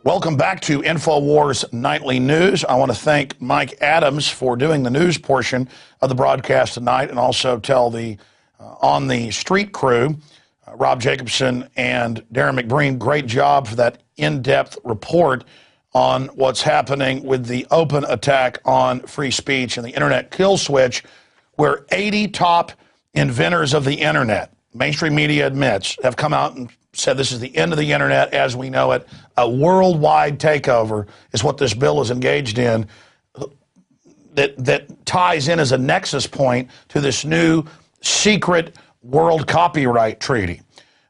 Welcome back to Infowars Nightly News. I want to thank Mike Adams for doing the news portion of the broadcast tonight, and also tell the on the street crew, Rob Jacobson and Darren McBreen, great job for that in-depth report on what's happening with the open attack on free speech and the internet kill switch, where 80 top inventors of the internet, mainstream media admits, have come out and said this is the end of the internet as we know it. A worldwide takeover is what this bill is engaged in, that ties in as a nexus point to this new secret world copyright treaty,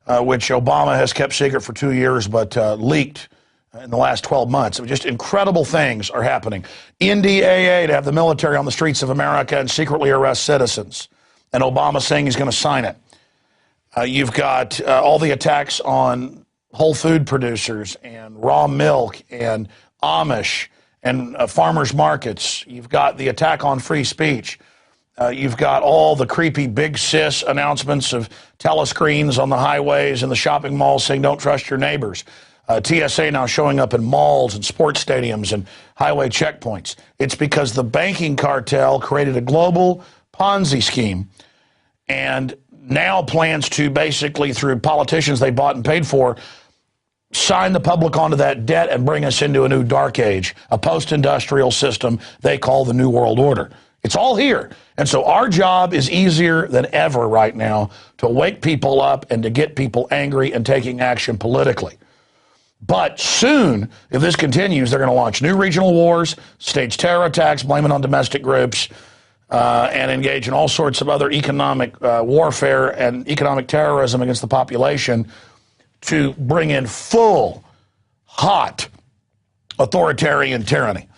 which Obama has kept secret for 2 years, but leaked in the last 12 months. Just incredible things are happening. NDAA to have the military on the streets of America and secretly arrest citizens. And Obama saying he's going to sign it. You've got all the attacks on whole food producers and raw milk and Amish and farmers markets. You've got the attack on free speech. You've got all the creepy big sis announcements of telescreens on the highways and the shopping malls saying don't trust your neighbors. TSA now showing up in malls and sports stadiums and highway checkpoints. It's because the banking cartel created a global Ponzi scheme and now plans to basically, through politicians they bought and paid for, sign the public onto that debt and bring us into a new dark age, a post-industrial system they call the New World Order. It's all here. And so our job is easier than ever right now to wake people up and to get people angry and taking action politically. But soon, if this continues, they're going to launch new regional wars, stage terror attacks, blame it on domestic groups, and engage in all sorts of other economic warfare and economic terrorism against the population to bring in full, hot, authoritarian tyranny.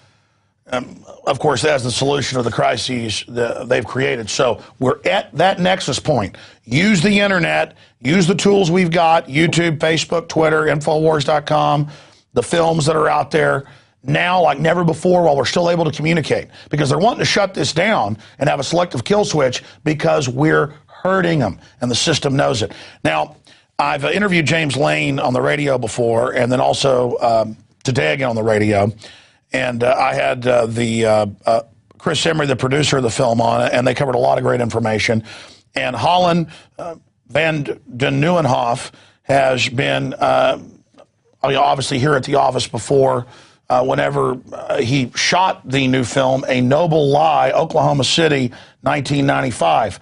Of course, that's the solution to the crises they've created. So we're at that nexus point. Use the internet, use the tools we've got, YouTube, Facebook, Twitter, Infowars.com, the films that are out there now like never before while we're still able to communicate, because they're wanting to shut this down and have a selective kill switch because we're hurting them, and the system knows it. Now, I've interviewed James Lane on the radio before, and then also today again on the radio, and I had Chris Emery, the producer of the film, on it, and they covered a lot of great information. And Holland van den Nieuwenhof has been obviously here at the office before, whenever he shot the new film, A Noble Lie, Oklahoma City, 1995.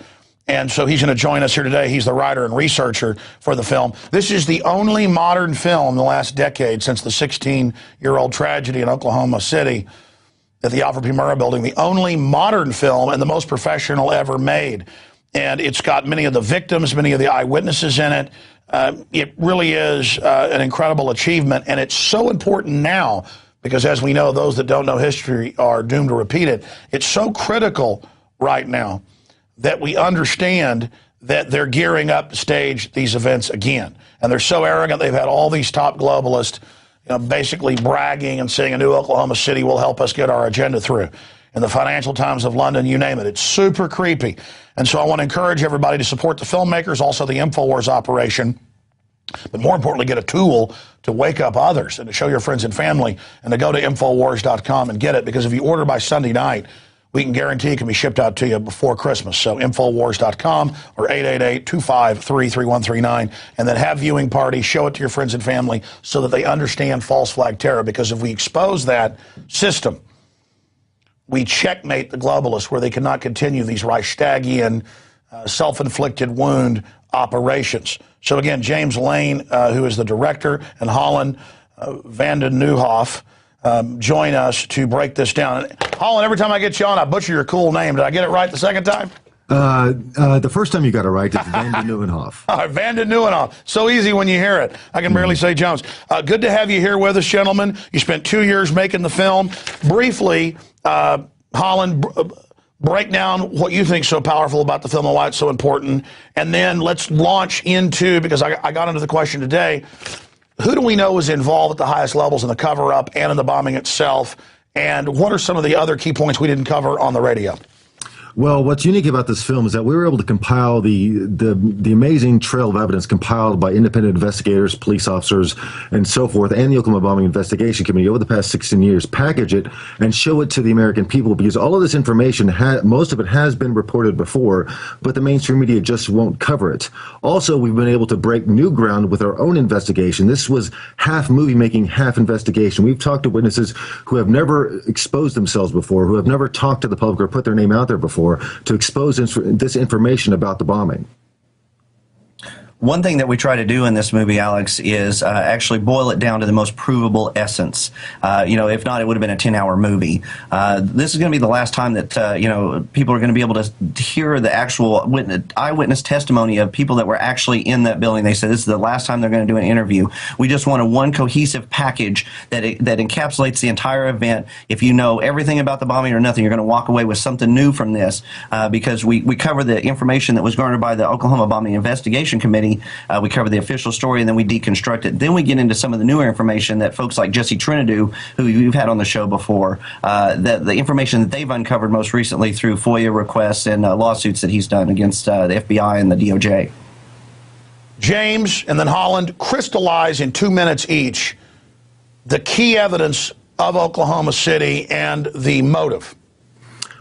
And so he's going to join us here today. He's the writer and researcher for the film. This is the only modern film in the last decade since the 16-year-old tragedy in Oklahoma City at the Alfred P. Murrah building, the only modern film and the most professional ever made. And it's got many of the victims, many of the eyewitnesses in it. It really is an incredible achievement, and it's so important now because, as we know, those that don't know history are doomed to repeat it. It's so critical right now that we understand that they're gearing up to stage these events again. And they're so arrogant, they've had all these top globalists basically bragging and saying a new Oklahoma City will help us get our agenda through. In the Financial Times of London, you name it. It's super creepy. And so I want to encourage everybody to support the filmmakers, also the Infowars operation, but more importantly, get a tool to wake up others and to show your friends and family, and to go to Infowars.com and get it, because if you order by Sunday night, we can guarantee it can be shipped out to you before Christmas. So Infowars.com or 888-253-3139, and then have viewing parties, show it to your friends and family so that they understand false flag terror, because if we expose that system, we checkmate the globalists where they cannot continue these Reichstagian self-inflicted wound operations. So again, James Lane, who is the director, and Holland van den Nieuwenhof join us to break this down. Holland, every time I get you on, I butcher your cool name. Did I get it right the second time? The first time you got it right, it's van den Nieuwenhof. Van den Nieuwenhof. So easy when you hear it. I can barely say Jones. Good to have you here with us, gentlemen. You spent 2 years making the film. Briefly, Holland, break down what you think is so powerful about the film and why it's so important. And then let's launch into, because I got into the question today, who do we know is involved at the highest levels in the cover-up and in the bombing itself? And what are some of the other key points we didn't cover on the radio? Well, what's unique about this film is that we were able to compile the amazing trail of evidence compiled by independent investigators, police officers, and so forth, and the Oklahoma Bombing Investigation Committee over the past 16 years, package it, and show it to the American people, because all of this information, most of it has been reported before, but the mainstream media just won't cover it. Also, we've been able to break new ground with our own investigation. This was half movie making, half investigation. We've talked to witnesses who have never exposed themselves before, who have never talked to the public or put their name out there before, to expose this information about the bombing. One thing that we try to do in this movie, Alex, is actually boil it down to the most provable essence. If not, it would have been a 10-hour movie. This is going to be the last time that, people are going to be able to hear the actual eyewitness testimony of people that were actually in that building. They said this is the last time they're going to do an interview. We just want one cohesive package that encapsulates the entire event. If you know everything about the bombing or nothing, you're going to walk away with something new from this, because we cover the information that was garnered by the Oklahoma Bombing Investigation Committee. We cover the official story, and then we deconstruct it. Then we get into some of the newer information that folks like Jesse Trinidou, who you've had on the show before, the information that they've uncovered most recently through FOIA requests and lawsuits that he's done against the FBI and the DOJ. James and then Holland crystallize in 2 minutes each the key evidence of Oklahoma City and the motive.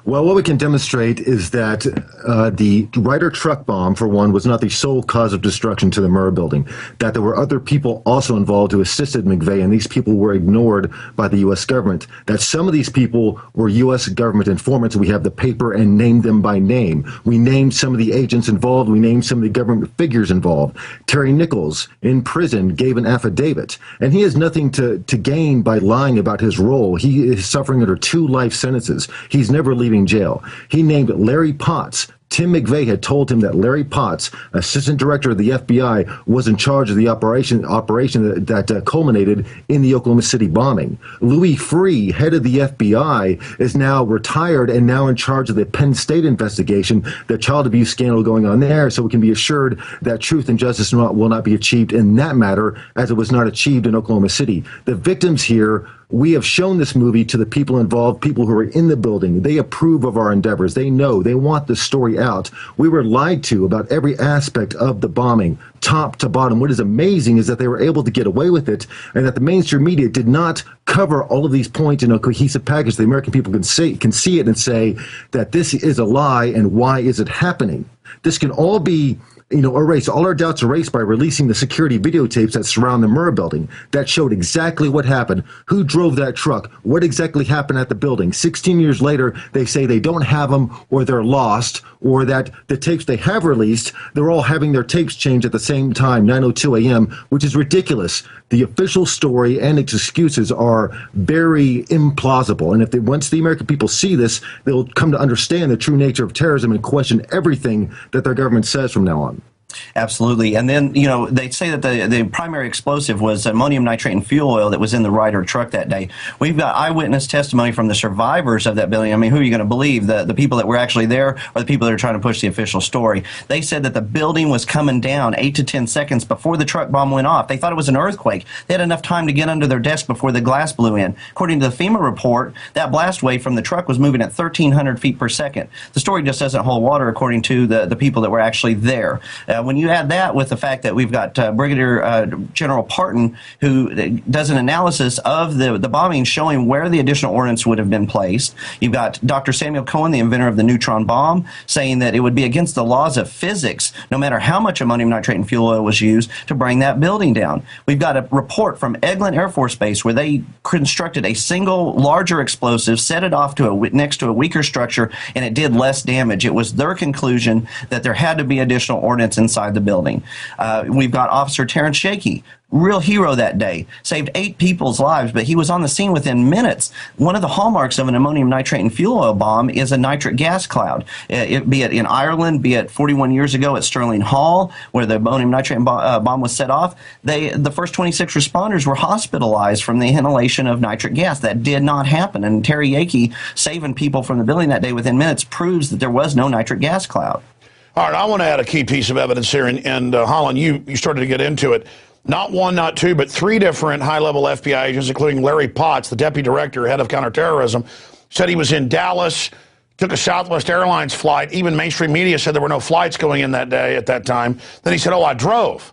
Well, what we can demonstrate is that the Ryder truck bomb, for one, was not the sole cause of destruction to the Murrah building, that there were other people also involved who assisted McVeigh, and these people were ignored by the U.S. government, that some of these people were U.S. government informants. We have the paper and named them by name. We named some of the agents involved. We named some of the government figures involved. Terry Nichols, in prison, gave an affidavit, and he has nothing to gain by lying about his role. He is suffering under 2 life sentences. He's never leaving jail. He named Larry Potts. Tim McVeigh had told him that Larry Potts, assistant director of the FBI, was in charge of the operation that culminated in the Oklahoma City bombing. Louis Freeh, head of the FBI, is now retired and now in charge of the Penn State investigation, the child abuse scandal going on there, so we can be assured that truth and justice will not be achieved in that matter, as it was not achieved in Oklahoma City. The victims here, we have shown this movie to the people involved, people who are in the building. They approve of our endeavors. They know. They want the story out. We were lied to about every aspect of the bombing, top to bottom. What is amazing is that they were able to get away with it, and that the mainstream media did not cover all of these points in a cohesive package. The American people can see it and say that this is a lie, and why is it happening? This can all be erased, all our doubts erased by releasing the security videotapes that surround the Murrah building that showed exactly what happened, who drove that truck, what exactly happened at the building. 16 years later, they say they don't have them, or they're lost, or that the tapes they have released, they're all having their tapes changed at the same time, 9:02 a.m., which is ridiculous. The official story and its excuses are very implausible. And once the American people see this, they'll come to understand the true nature of terrorism and question everything that their government says from now on. Absolutely. And then, they say that the primary explosive was ammonium nitrate and fuel oil that was in the Ryder truck that day. We've got eyewitness testimony from the survivors of that building. I mean, who are you going to believe? The people that were actually there, or the people that are trying to push the official story? They said that the building was coming down 8 to 10 seconds before the truck bomb went off. They thought it was an earthquake. They had enough time to get under their desk before the glass blew in. According to the FEMA report, that blast wave from the truck was moving at 1,300 feet per second. The story just doesn't hold water according to the people that were actually there. When you add that with the fact that we've got Brigadier General Parton, who does an analysis of the bombing, showing where the additional ordnance would have been placed. You've got Dr. Samuel Cohen, the inventor of the neutron bomb, saying that it would be against the laws of physics, no matter how much ammonium nitrate and fuel oil was used, to bring that building down. We've got a report from Eglin Air Force Base where they constructed a single larger explosive, set it off next to a weaker structure, and it did less damage. It was their conclusion that there had to be additional ordnance inside the building. We've got Officer Terrence Shakey, real hero that day, saved 8 people's lives, but he was on the scene within minutes. One of the hallmarks of an ammonium nitrate and fuel oil bomb is a nitric gas cloud. Be it in Ireland, be it 41 years ago at Sterling Hall, where the ammonium nitrate bomb was set off, the first 26 responders were hospitalized from the inhalation of nitric gas. That did not happen, and Terry Shakey saving people from the building that day within minutes proves that there was no nitric gas cloud. All right, I want to add a key piece of evidence here, and Holland, you started to get into it. Not one, not two, but 3 different high-level FBI agents, including Larry Potts, the deputy director, head of counterterrorism, said he was in Dallas took a Southwest Airlines flight. Even mainstream media said there were no flights going in that day at that time. Then he said, I drove.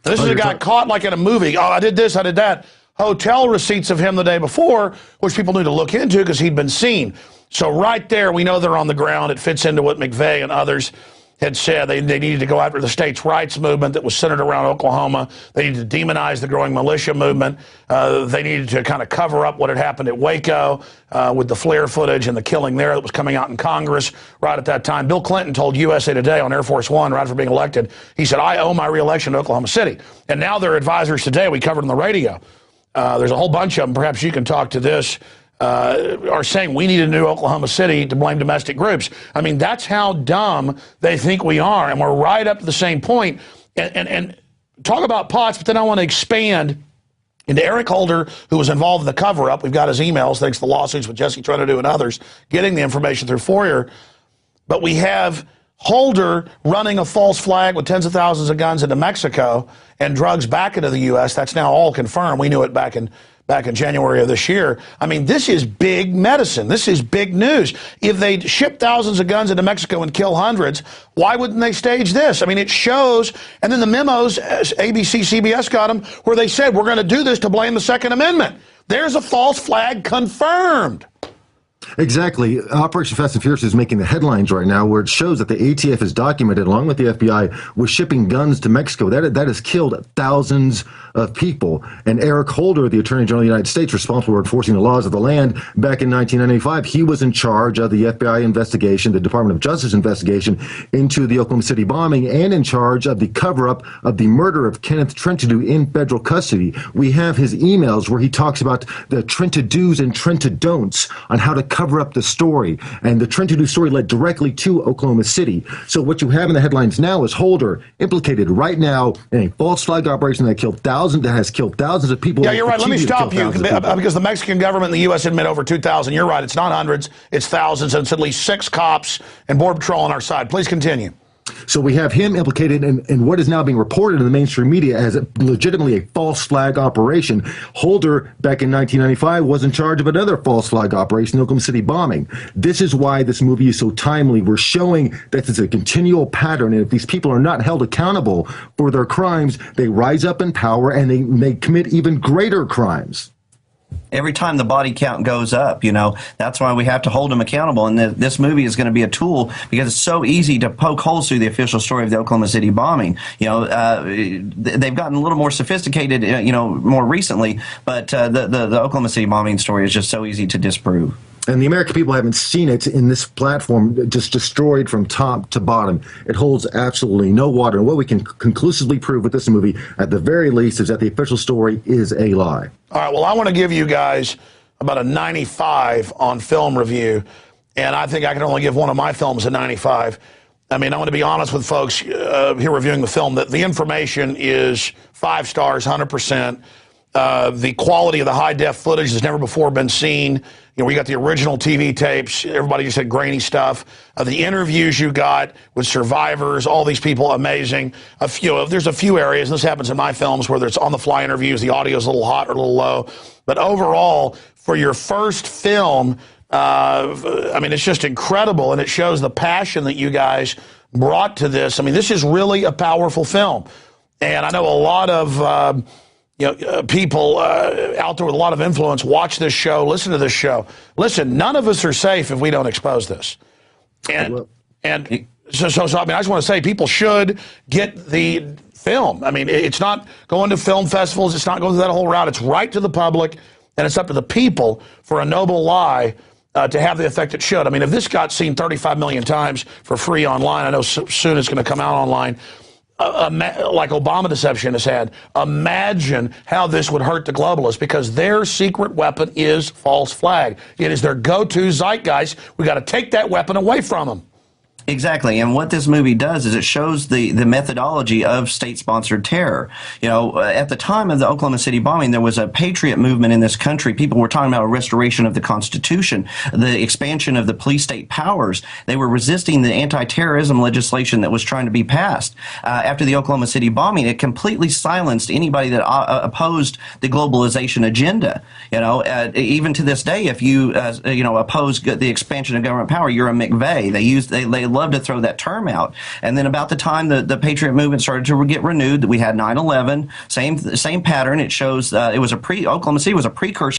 This is a guy caught like in a movie. I did this, I did that. Hotel receipts of him the day before, which people need to look into because he'd been seen. So right there, we know they're on the ground. It fits into what McVeigh and others had said. They needed to go after the states' rights movement that was centered around Oklahoma. They needed to demonize the growing militia movement. They needed to kind of cover up what had happened at Waco with the FLIR footage and the killing there that was coming out in Congress right at that time. Bill Clinton told USA Today on Air Force One right after being elected, he said, I owe my reelection to Oklahoma City. And now their advisors today, we covered on the radio. There's a whole bunch of them. Perhaps you can talk to this. Are saying we need a new Oklahoma City to blame domestic groups. I mean, that's how dumb they think we are. And we're right up to the same point. And talk about Potts, but then I want to expand into Eric Holder, who was involved in the cover-up. We've got his emails, thanks to the lawsuits with Jesse Trinidad and others, getting the information through FOIA. But we have Holder running a false flag with tens of thousands of guns into Mexico and drugs back into the U.S. That's now all confirmed. We knew it back in January of this year. I mean, this is big medicine. This is big news. If they ship thousands of guns into Mexico and kill hundreds, why wouldn't they stage this? I mean, it shows, and then the memos, ABC, CBS got them, where they said, we're going to do this to blame the Second Amendment. There's a false flag confirmed. Exactly. Operation Fast and Furious is making the headlines right now, where it shows that the ATF is documented, along with the FBI, was shipping guns to Mexico. That has killed thousands of people. And Eric Holder, the Attorney General of the United States, responsible for enforcing the laws of the land back in 1995, he was in charge of the FBI investigation, the Department of Justice investigation into the Oklahoma City bombing, and in charge of the cover-up of the murder of Kenneth Trentadue in federal custody. We have his emails where he talks about the Trentadues and Trentadon'ts on how to cover up the story. And the Trentadue story led directly to Oklahoma City. So what you have in the headlines now is Holder implicated right now in a false flag operation that has killed thousands of people. Yeah, you're right. Let me stop you because the Mexican government and the U.S. admit over 2,000. You're right. It's not hundreds. It's thousands. And it's at least 6 cops and Border Patrol on our side. Please continue. So we have him implicated in what is now being reported in the mainstream media as legitimately a false flag operation. Holder, back in 1995, was in charge of another false flag operation, the Oklahoma City bombing. This is why this movie is so timely. We're showing that it's a continual pattern, and if these people are not held accountable for their crimes, they rise up in power and they commit even greater crimes. Every time the body count goes up, that's why we have to hold them accountable. And this movie is going to be a tool because it's so easy to poke holes through the official story of the Oklahoma City bombing. They've gotten a little more sophisticated, more recently, but the Oklahoma City bombing story is just so easy to disprove. And the American people haven't seen it in this platform, just destroyed from top to bottom. It holds absolutely no water. And what we can conclusively prove with this movie, at the very least, is that the official story is a lie. All right, well, I want to give you guys about a 95 on film review, and I think I can only give one of my films a 95. I mean, I want to be honest with folks here reviewing the film that the information is 5 stars, 100%. The quality of the high-def footage has never before been seen. We got the original TV tapes. Everybody just said grainy stuff. The interviews you got with survivors, all these people, amazing. There's a few areas, and this happens in my films, where there's on-the-fly interviews, the audio's a little hot or a little low. But overall, for your first film, it's just incredible, and it shows the passion that you guys brought to this. I mean, this is really a powerful film. And I know a lot of people out there with a lot of influence watch this show, listen to this show. Listen, none of us are safe if we don't expose this. So I just want to say people should get the film. I mean, it's not going to film festivals. It's not going through that whole route. It's right to the public, and it's up to the people for a noble lie to have the effect it should. I mean, if this got seen 35 million times for free online, I know soon it's going to come out online, like Obama deception has had, imagine how this would hurt the globalists, because their secret weapon is false flag. It is their go-to zeitgeist. We got to take that weapon away from them. Exactly, and what this movie does is it shows the methodology of state-sponsored terror. At the time of the Oklahoma City bombing, there was a patriot movement in this country. People were talking about a restoration of the Constitution, the expansion of the police state powers. They were resisting the anti-terrorism legislation that was trying to be passed. After the Oklahoma City bombing, it completely silenced anybody that opposed the globalization agenda. Even to this day, if you oppose the expansion of government power, you're a McVeigh. They love to throw that term out. And then about the time the Patriot movement started to get renewed, we had 9/11, same pattern. It shows Oklahoma City was a precursor